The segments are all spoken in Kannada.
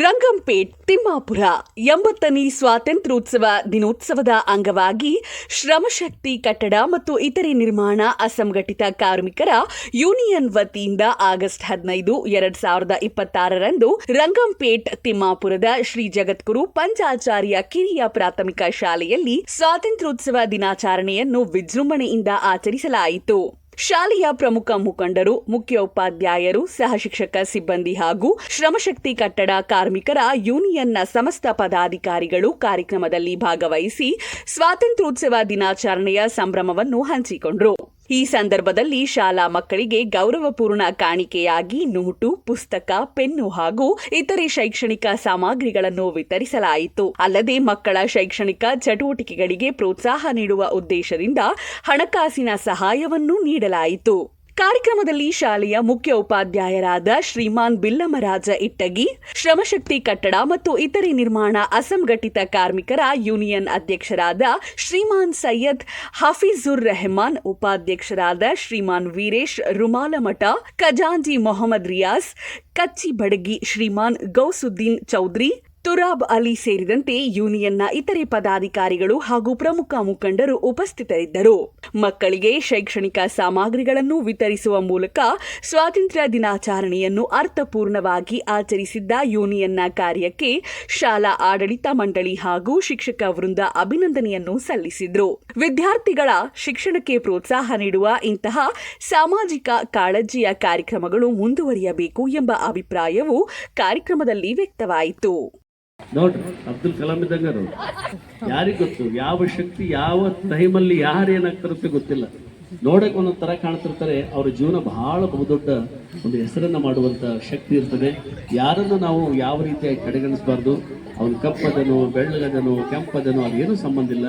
ರಂಗಂಪೇಟ್ ತಿಮ್ಮಾಪುರ 80ನೇ ಸ್ವಾತಂತ್ರ್ಯೋತ್ಸವ ದಿನೋತ್ಸವದ ಅಂಗವಾಗಿ ಶ್ರಮಶಕ್ತಿ ಕಟ್ಟಡ ಮತ್ತು ಇತರೆ ನಿರ್ಮಾಣ ಅಸಂಘಟಿತ ಕಾರ್ಮಿಕರ ಯೂನಿಯನ್ ವತಿಯಿಂದ ಆಗಸ್ಟ್ 15, 2026ರಂದು ರಂಗಂಪೇಟ್ ತಿಮ್ಮಾಪುರದ ಶ್ರೀ ಜಗದ್ಗುರು ಪಂಚಾಚಾರ್ಯ ಕಿರಿಯ ಪ್ರಾಥಮಿಕ ಶಾಲೆಯಲ್ಲಿ ಸ್ವಾತಂತ್ರ್ಯೋತ್ಸವ ದಿನಾಚರಣೆಯನ್ನು ವಿಜೃಂಭಣೆಯಿಂದ ಆಚರಿಸಲಾಯಿತು. ಶಾಲೆಯ ಪ್ರಮುಖ ಮುಖಂಡರು, ಮುಖ್ಯೋಪಾಧ್ಯಾಯರು, ಸಹಶಿಕ್ಷಕ ಸಿಬ್ಬಂದಿ ಹಾಗೂ ಶ್ರಮಶಕ್ತಿ ಕಟ್ಟಡ ಕಾರ್ಮಿಕರ ಯೂನಿಯನ್ನ ಸಮಸ್ತ ಪದಾಧಿಕಾರಿಗಳು ಕಾರ್ಯಕ್ರಮದಲ್ಲಿ ಭಾಗವಹಿಸಿ ಸ್ವಾತಂತ್ರ್ಯೋತ್ಸವ ದಿನಾಚರಣೆಯ ಸಂಭ್ರಮವನ್ನು ಹಂಚಿಕೊಂಡರು. ಈ ಸಂದರ್ಭದಲ್ಲಿ ಶಾಲಾ ಮಕ್ಕಳಿಗೆ ಗೌರವಪೂರ್ಣ ಕಾಣಿಕೆಯಾಗಿ ನೋಟು, ಪುಸ್ತಕ, ಪೆನ್ನು ಹಾಗೂ ಇತರೆ ಶೈಕ್ಷಣಿಕ ಸಾಮಗ್ರಿಗಳನ್ನು ವಿತರಿಸಲಾಯಿತು. ಅಲ್ಲದೆ ಮಕ್ಕಳ ಶೈಕ್ಷಣಿಕ ಚಟುವಟಿಕೆಗಳಿಗೆ ಪ್ರೋತ್ಸಾಹ ನೀಡುವ ಉದ್ದೇಶದಿಂದ ಹಣಕಾಸಿನ ಸಹಾಯವನ್ನು ನೀಡಲಾಯಿತು. ಕಾರ್ಯಕ್ರಮದಲ್ಲಿ ಶಾಲೆಯ ಮುಖ್ಯ ಉಪಾಧ್ಯಾಯರಾದ ಶ್ರೀಮಾನ್ ಬಿಲ್ಲಮರಾಜ ಇಟ್ಟಗಿ, ಶ್ರಮಶಕ್ತಿ ಕಟ್ಟಡ ಮತ್ತು ಇತರೆ ನಿರ್ಮಾಣ ಅಸಂಘಟಿತ ಕಾರ್ಮಿಕರ ಯೂನಿಯನ್ ಅಧ್ಯಕ್ಷರಾದ ಶ್ರೀಮಾನ್ ಸೈಯದ್ ಹಫೀಜುರ್ ರೆಹಮಾನ್, ಉಪಾಧ್ಯಕ್ಷರಾದ ಶ್ರೀಮಾನ್ ವೀರೇಶ್ ರುಮಾಲಮಠ, ಖಜಾಂಜಿ ಮೊಹಮ್ಮದ್ ರಿಯಾಸ್, ಕಚ್ಚಿ ಬಡಗಿ ಶ್ರೀಮಾನ್ ಗೌಸುದ್ದೀನ್ ಚೌಧರಿ, ತುರಾಬ್ ಅಲಿ ಸೇರಿದಂತೆ ಯೂನಿಯನ್ನ ಇತರೆ ಪದಾಧಿಕಾರಿಗಳು ಹಾಗೂ ಪ್ರಮುಖ ಮುಖಂಡರು ಉಪಸ್ಥಿತರಿದ್ದರು. ಮಕ್ಕಳಿಗೆ ಶೈಕ್ಷಣಿಕ ಸಾಮಗ್ರಿಗಳನ್ನು ವಿತರಿಸುವ ಮೂಲಕ ಸ್ವಾತಂತ್ರ್ಯ ದಿನಾಚರಣೆಯನ್ನು ಅರ್ಥಪೂರ್ಣವಾಗಿ ಆಚರಿಸಿದ್ದ ಯೂನಿಯನ್ನ ಕಾರ್ಯಕ್ಕೆ ಶಾಲಾ ಆಡಳಿತ ಮಂಡಳಿ ಹಾಗೂ ಶಿಕ್ಷಕ ವೃಂದ ಅಭಿನಂದನೆಯನ್ನು ಸಲ್ಲಿಸಿದರು. ವಿದ್ಯಾರ್ಥಿಗಳ ಶಿಕ್ಷಣಕ್ಕೆ ಪ್ರೋತ್ಸಾಹ ನೀಡುವ ಇಂತಹ ಸಾಮಾಜಿಕ ಕಾಳಜಿಯ ಕಾರ್ಯಕ್ರಮಗಳು ಮುಂದುವರಿಯಬೇಕು ಎಂಬ ಅಭಿಪ್ರಾಯವು ಕಾರ್ಯಕ್ರಮದಲ್ಲಿ ವ್ಯಕ್ತವಾಯಿತು. ನೋಡ್ರಿ, ಅಬ್ದುಲ್ ಕಲಾಂ ಇದ್ದಂಗಾರು ಯಾರಿಗ್ ಗೊತ್ತು ಯಾವ ಶಕ್ತಿ ಯಾವ ಟೈಮಲ್ಲಿ ಯಾರು ಏನಾಗ್ತಿರುತ್ತೆ ಗೊತ್ತಿಲ್ಲ. ನೋಡಕ್ ಒಂದೊಂದ್ ತರ ಕಾಣ್ತಿರ್ತಾರೆ. ಅವ್ರ ಜೀವನ ಬಹಳ ಬಹುದೊಡ್ಡ ಒಂದು ಹೆಸರನ್ನ ಮಾಡುವಂತ ಶಕ್ತಿ ಇರ್ತದೆ. ಯಾರನ್ನು ನಾವು ಯಾವ ರೀತಿಯಾಗಿ ಕಡೆಗಣಿಸಬಾರ್ದು. ಅವನು ಕಪ್ಪದನು, ಬೆಳ್ಳಗದನು, ಕೆಂಪದನು ಅದೇನು ಸಂಬಂಧ ಇಲ್ಲ.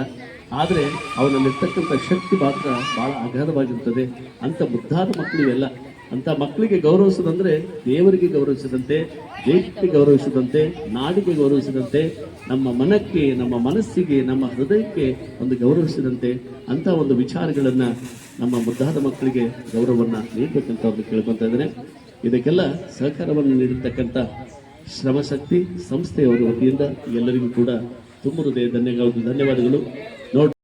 ಆದರೆ ಅವನಲ್ಲಿರ್ತಕ್ಕಂಥ ಶಕ್ತಿ ಮಾತ್ರ ಬಹಳ ಅಗಾಧವಾಗಿರ್ತದೆ. ಅಂತ ಮುದ್ದಾದ ಮಕ್ಕಳು ಇವೆಲ್ಲ. ಅಂತ ಮಕ್ಕಳಿಗೆ ಗೌರವಿಸೋದಂದ್ರೆ ದೇವರಿಗೆ ಗೌರವಿಸಿದಂತೆ, ದೇಶಕ್ಕೆ ಗೌರವಿಸಿದಂತೆ, ನಾಡಿಗೆ ಗೌರವಿಸಿದಂತೆ, ನಮ್ಮ ಮನಕ್ಕೆ, ನಮ್ಮ ಮನಸ್ಸಿಗೆ, ನಮ್ಮ ಹೃದಯಕ್ಕೆ ಒಂದು ಗೌರವಿಸಿದಂತೆ ಅಂತ ಒಂದು ವಿಚಾರಗಳನ್ನ ನಮ್ಮ ಮುದ್ದಾದ ಮಕ್ಕಳಿಗೆ ಗೌರವವನ್ನು ನೀಡಬೇಕಂತ ಅವ್ರಿಗೆ ಕೇಳ್ಕೊತಾ ಇದ್ದೇನೆ. ಇದಕ್ಕೆಲ್ಲ ಸಹಕಾರವನ್ನು ನೀಡಿರ್ತಕ್ಕಂಥ ಶ್ರಮಶಕ್ತಿ ಸಂಸ್ಥೆಯವರ ವತಿಯಿಂದ ಎಲ್ಲರಿಗೂ ಕೂಡ ತುಂಬ ಹೃದಯ ಧನ್ಯವಾದಗಳು. ನೋಡಿ.